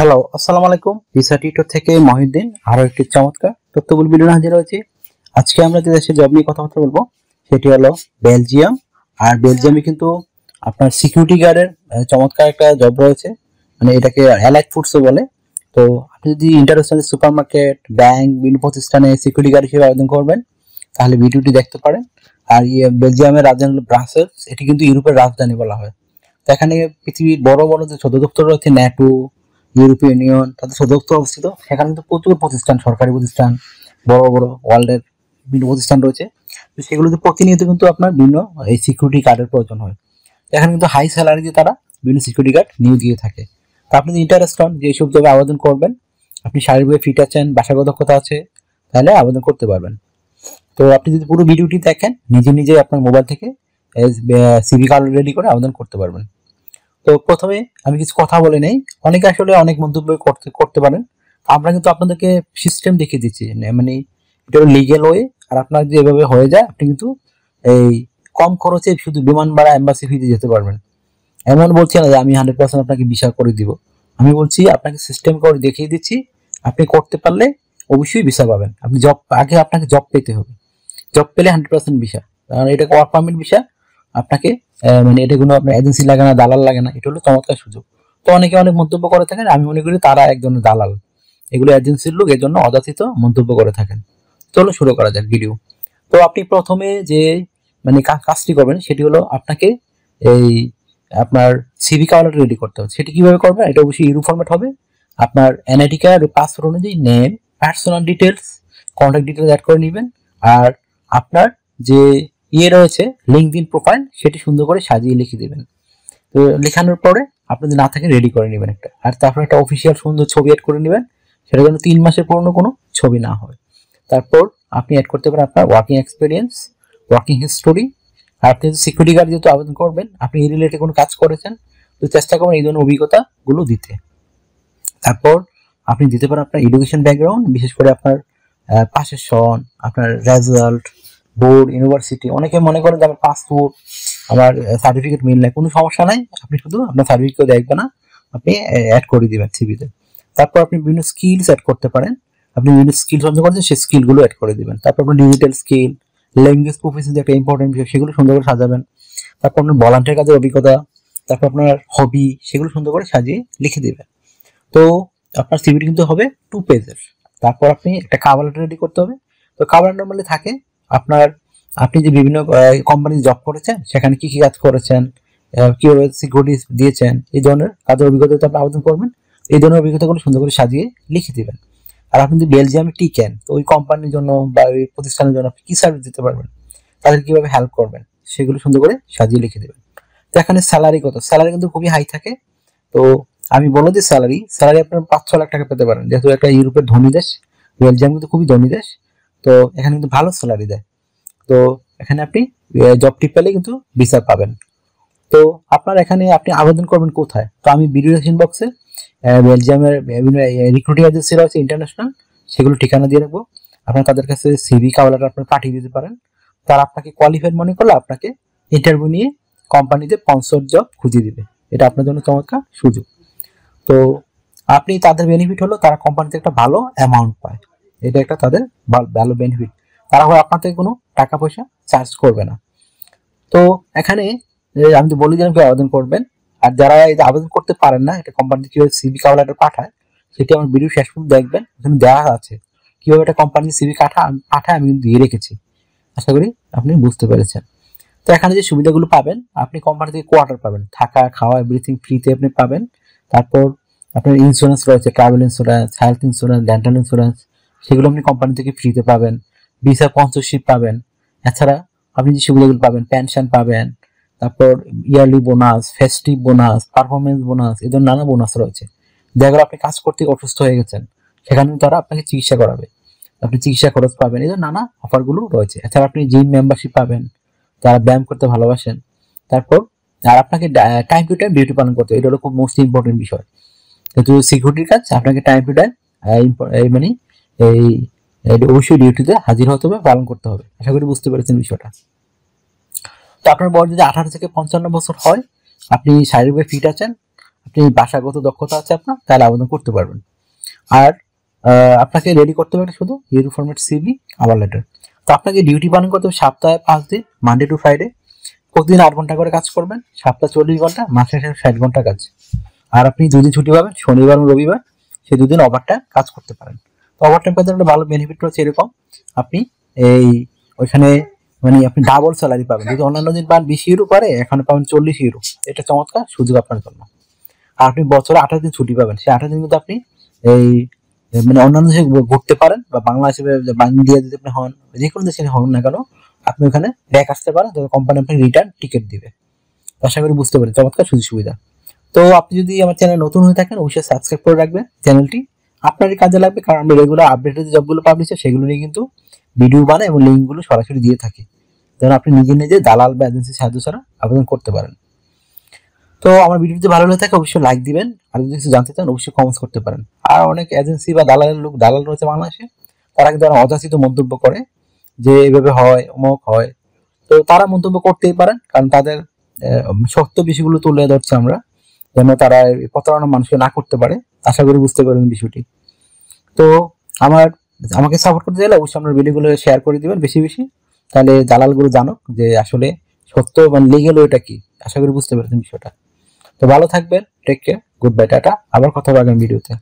Hello, আসসালামু আলাইকুম। Visa tutor থেকে মহিউদ্দিন আরো একটি চমৎকার তথ্যবহুল ভিডিও নিয়ে হাজির হয়েছি। আজকে আমরা যে দেশের জব নিয়ে কথাবার্তা বলবো সেটি হলো বেলজিয়াম। আর বেলজিয়ামে কিন্তু আপনার সিকিউরিটি গার্ডের চমৎকার একটা জব রয়েছে, মানে এটাকে অ্যালাইড ফুডসও বলে। তো আপনি যদি ইন্টারন্যাশনাল সুপার মার্কেট, ব্যাংক, বিভিন্ন প্রতিষ্ঠানে সিকিউরিটি গার্ড হিসেবে আবেদন করবেন তাহলে ভিডিওটি দেখতে পারেন। আর বেলজিয়ামের রাজধানী হলো ব্রাসেলস, এটি কিন্তু ইউরোপের রাজধানী বলা হয়। তো এখানে পৃথিবীর বড় বড় যে সদর দপ্তর রয়েছে, ন্যাটো, ইউরোপীয় ইউনিয়ন, তাদের সদর দপ্তর অবস্থিত সেখানে কিন্তু প্রচুর প্রতিষ্ঠান, সরকারি প্রতিষ্ঠান, বড় বড় ওয়ার্ল্ডের বিভিন্ন প্রতিষ্ঠান রয়েছে। তো সেগুলোতে প্রতিনিয়ত কিন্তু আপনার বিভিন্ন এই সিকিউরিটি গার্ডের প্রয়োজন হয়। এখানে কিন্তু হাই স্যালারি দিয়ে তারা বিভিন্ন সিকিউরিটি গার্ড নিয়োগ দিয়ে থাকে। তো আপনি যদি ইন্টারেস্ট হন যে এইসব জবে আবেদন করবেন, আপনি শারীরিকভাবে ফিট আছেন, ভাষাগত দক্ষতা আছে, তাহলে আবেদন করতে পারবেন। তো আপনি যদি পুরো ভিডিওটি দেখেন নিজে নিজে আপনার মোবাইল থেকে সিভি কার্ড রেডি করে আবেদন করতে পারবেন। তো প্রথমে আমি কিছু কথা বলে নেই। অনেকে আসলে অনেক মন্তব্য করতে পারেন। আমরা কিন্তু আপনাদেরকে সিস্টেম দেখিয়ে দিচ্ছি, মানে এটা হলো লিগেল ওয়ে। আর আপনার যদি এভাবে হয়ে যায় আপনি কিন্তু এই কম খরচে শুধু বিমান ভাড়া, এম্বাসি ফিতে যেতে পারবেন। এমন বলছি না যে আমি 100% আপনাকে ভিসা করে দিব। আমি বলছি আপনাকে সিস্টেম করে দেখিয়ে দিচ্ছি, আপনি করতে পারলে অবশ্যই ভিসা পাবেন। আপনি জব, আগে আপনাকে জব পেতে হবে। জব পেলে 100% ভিসা, কারণ এটা ওয়ার্ক পারমিট ভিসা। আপনাকে মানে এটা কোনো আপনার এজেন্সি লাগে না, দালাল লাগে না, এটা হলো চমৎকার সুযোগ। তো অনেকে অনেক মন্তব্য করে থাকেন, আমি মনে করি তারা এক ধরনের দালাল, এগুলো এজেন্সির লোক, এর জন্য অযাচিত মন্তব্য করে থাকেন। চলো শুরু করা যাক ভিডিও। তো আপনি প্রথমে যে মানে কাজটি করবেন সেটি হলো আপনাকে এই আপনার সিভি কার্ড রেডি করতে হবে। সেটি কিভাবে করবেন? এটা অবশ্যই ইউরো ফরম্যাট হবে। আপনার এনআইডি কার্ড ও পাসপোর্ট অনুযায়ী name, personal details, contact details add করে নেবেন। আর আপনার যে রয়েছে লিঙ্কডইন প্রোফাইল, সেটি সুন্দর করে সাজিয়ে লিখে দিবেন। তো লেখানোর পরে আপনি যদি না থাকে রেডি করে নেবেন একটা, আর তারপর একটা অফিসিয়াল সুন্দর ছবি অ্যাড করে নেবেন। সেটা যেন 3 মাসের পুরনো কোনো ছবি না হয়। তারপর আপনি অ্যাড করতে পারেন আপনার ওয়ার্কিং এক্সপিরিয়েন্স, ওয়ার্কিং হিস্টোরি। আর আপনি যদি সিকিউরিটি গার্ড যেহেতু আবেদন করবেন, আপনি এই রিলেটেড কোনো কাজ করেছেন, তো চেষ্টা করবেন এই ধরনের অভিজ্ঞতাগুলো দিতে। তারপর আপনি দিতে পারেন আপনার এডুকেশন ব্যাকগ্রাউন্ড, বিশেষ করে আপনার পাশের সন, আপনার রেজাল্ট, বোর্ড, ইউনিভার্সিটি। অনেকে মনে করেন যে আমার পাসপোর্ট, আমার সার্টিফিকেট মিল নাই, কোনো সমস্যা নাই। আপনি শুধু আপনার সার্টিফিকেট দেখবেন না, আপনি অ্যাড করে দিবেন সিভিতে। তারপর আপনি বিভিন্ন স্কিলস অ্যাড করতে পারেন। আপনি বিভিন্ন স্কিল সঞ্চয় করেছেন, সেই স্কিলগুলো অ্যাড করে দিবেন। তারপর আপনার ডিজিটাল স্কিল, ল্যাঙ্গুয়েজ প্রফেশন, একটা ইম্পর্টেন্ট বিষয়, সেগুলো সুন্দর করে সাজাবেন। তারপর আপনার ভলান্টিয়ার কাজের অভিজ্ঞতা, তারপর আপনার হবি, সেগুলো সুন্দর করে সাজিয়ে লিখে দিবেন। তো আপনার সিভিটি কিন্তু হবে 2 পেজের। তারপর আপনি একটা কভার লেটার রেডি করতে হবে। তো কভার নরমালি থাকে আপনার, আপনি যে বিভিন্ন কোম্পানি জব করেছেন সেখানে কি কি কাজ করেছেন, কিভাবে সিকিউরিটি দিয়েছেন, এই ধরনের কাজের অভিজ্ঞতা আপনি আবেদন করবেন। এই ধরনের অভিজ্ঞতাগুলো সুন্দর করে সাজিয়ে লিখে দিবেন। আর আপনি যদি বেলজিয়ামে টিকেন, তো ওই কোম্পানির জন্য বা ওই প্রতিষ্ঠানের জন্য আপনি কি সার্ভিস দিতে পারবেন, তাদের কিভাবে হেল্প করবেন, সেগুলো সুন্দর করে সাজিয়ে লিখে দেবেন। তো এখানে স্যালারি কত? স্যালারি কিন্তু খুবই হাই থাকে। তো আমি বলবো যে স্যালারি আপনার 5-6 লাখ টাকা পেতে পারেন, যেহেতু একটা ইউরোপের ধনী দেশ। বেলজিয়াম কিন্তু খুবই ধনী দেশ। তো এখানে কিন্তু ভালো স্যালারি দেয়। তো এখানে আপনি জবটি পেলে কিন্তু ভিসা পাবেন। তো আপনার এখানে আপনি আবেদন করবেন কোথায়? তো আমি ভিডিও ডেসক্রিপশন বক্সে বেলজিয়ামের বিভিন্ন রিক্রুটিং এজেন্সি রয়েছে ইন্টারন্যাশনাল, সেগুলো ঠিকানা দিয়ে রাখবো। আপনারা তাদের কাছে সিভি কাওয়ালাটা আপনারা পাঠিয়ে দিতে পারেন। তারা আপনাকে কোয়ালিফাইড মনে করলে আপনাকে ইন্টারভিউ নিয়ে কোম্পানিতে স্পন্সর জব খুঁজে দিবে। এটা আপনার জন্য চমৎকার সুযোগ। তো আপনি, তাদের বেনিফিট হলো তারা কোম্পানিতে একটা ভালো অ্যামাউন্ট পায়, এটা একটা তাদের ভালো বেনিফিট। তারা আপনার থেকে কোনো টাকা পয়সা চার্জ করবে না। তো এখানে আমি তো বলে দিলাম কি আবেদন করবেন। আর যারা এই আবেদন করতে পারেন না, এটা কোম্পানিতে কিভাবে সিভি কাভার লেটার পাঠায় সেটি আমার ভিডিও শেষ পর্যন্ত দেখবেন, ওখানে দেওয়া আছে কিভাবে একটা কোম্পানি সিভি পাঠায়, আমি কিন্তু দিয়ে রেখেছি। আশা করি আপনি বুঝতে পেরেছেন। তো এখানে যে সুবিধাগুলো পাবেন, আপনি কোম্পানি থেকে কোয়ার্টার পাবেন, থাকা খাওয়া এভরিথিং ফ্রিতে আপনি পাবেন। তারপর আপনার ইন্স্যুরেন্স রয়েছে, travel insurance, health insurance, dental insurance, সেগুলো আপনি কোম্পানি থেকে ফ্রিতে পাবেন। ভিসা স্পন্সরশিপ পাবেন। এছাড়া আপনি যে সুবিধাগুলো পাবেন, পেনশন পাবেন, তারপর yearly bonus, festive bonus, performance bonus, এই ধরনের নানা বোনাস রয়েছে। দেখা গেল আপনি কাজ করতে অসুস্থ হয়ে গেছেন, সেখানে তারা আপনাকে চিকিৎসা করাবে, আপনি চিকিৎসা খরচ পাবেন। এই ধরনের নানা অফারগুলো রয়েছে। এছাড়া আপনি জিম মেম্বারশিপ পাবেন, যারা ব্যায়াম করতে ভালোবাসেন। তারপর আর আপনাকে টাইম টু টাইম ডিউটি পালন করতে হবে, এটা হলো খুব মোস্ট ইম্পর্টেন্ট বিষয়। যেহেতু সিকিউরিটির কাজ, আপনাকে টাইম টু টাইম মানে এই অবশ্যই ডিউটিতে হাজির হতে হবে, পালন করতে হবে। আশা করি বুঝতে পেরেছেন বিষয়টা। তো আপনার বয়স যদি 18 থেকে 55 বছর হয়, আপনি শারীরিকভাবে ফিট আছেন, আপনি ভাষাগত দক্ষতা আছে আপনার, তাহলে আবেদন করতে পারবেন। আর আপনাকে রেডি করতে হবে শুধু euro format CV, cover letter. তো আপনাকে ডিউটি পালন করতে হবে সপ্তাহে 5 দিন, মানডে টু ফ্রাইডে। প্রতিদিন 8 ঘন্টা করে কাজ করবেন, সপ্তাহে 40 ঘন্টা, মাসে 60 ঘন্টা কাজ। আর আপনি দুদিন ছুটি পাবেন, শনিবার এবং রবিবার, সেই দুদিন ওভারটাইম কাজ করতে পারেন। তো ওভারটাইম কাজের একটা ভালো বেনিফিট রয়েছে এরকম, আপনি এই ওইখানে মানে আপনি ডাবল স্যালারি পাবেন। যদি অন্যান্য দিন পান 20 ইউরো পারে, এখানে পাবেন 40 ইউরো। এটা চমৎকার সুযোগ আপনার জন্য। আর আপনি বছরে 28 দিন ছুটি পাবেন, সেই 28 দিন কিন্তু আপনি এই মানে অন্যান্য দেশে ঘুরতে পারেন, বা বাংলাদেশে বা ইন্ডিয়া যদি আপনি হন, যে কোনো দেশে হন না কেন, আপনি ওখানে ব্যাক আসতে পারেন, তবে কোম্পানি আপনাকে রিটার্ন টিকিট দিবে। আশা করি বুঝতে পারেন চমৎকার সুযোগ সুবিধা। তো আপনি যদি আমার চ্যানেল নতুন হয়ে থাকেন, অবশ্যই সাবস্ক্রাইব করে রাখবেন চ্যানেলটি, আপনারই কাজে লাগবে, কারণ আমি রেগুলার আপডেটেড জবগুলো পাবলিশ হয় সেগুলো নিয়ে কিন্তু ভিডিও বানাই এবং লিঙ্কগুলো সরাসরি দিয়ে থাকি, যেন আপনি নিজে নিজে দালাল বা এজেন্সির সাহায্য ছাড়া আবেদন করতে পারেন। তো আমার ভিডিও যদি ভালো লাগে থাকে অবশ্যই লাইক দিবেন, আর যদি কিছু জানতে চান অবশ্যই কমেন্টস করতে পারেন। আর অনেক এজেন্সি বা দালাল রয়েছে বাংলাদেশে, তারা কিন্তু অযাচিত মন্তব্য করে যে এভাবে হয়, অমুক হয়। তো তারা মন্তব্য করতেই পারেন, কারণ তাদের সত্য বিষয়গুলো তুলে ধরছে আমরা, যেন তারা প্রতারণা মানুষকে না করতে পারে। আশা করি বুঝতে পারবেন বিষয়টি। তো আমাকে সাপোর্ট করতে চাইলে অবশ্যই আপনার ভিডিওগুলো শেয়ার করে দিবেন বেশি বেশি, তাহলে দালালগুলো জানুক যে আসলে সত্য মানে লিগেল ওইটা কি। আশা করি বুঝতে পেরেছেন বিষয়টা। তো ভালো থাকবেন, take care, good bye, tata. আবার কথা হবে আগামী ভিডিওতে।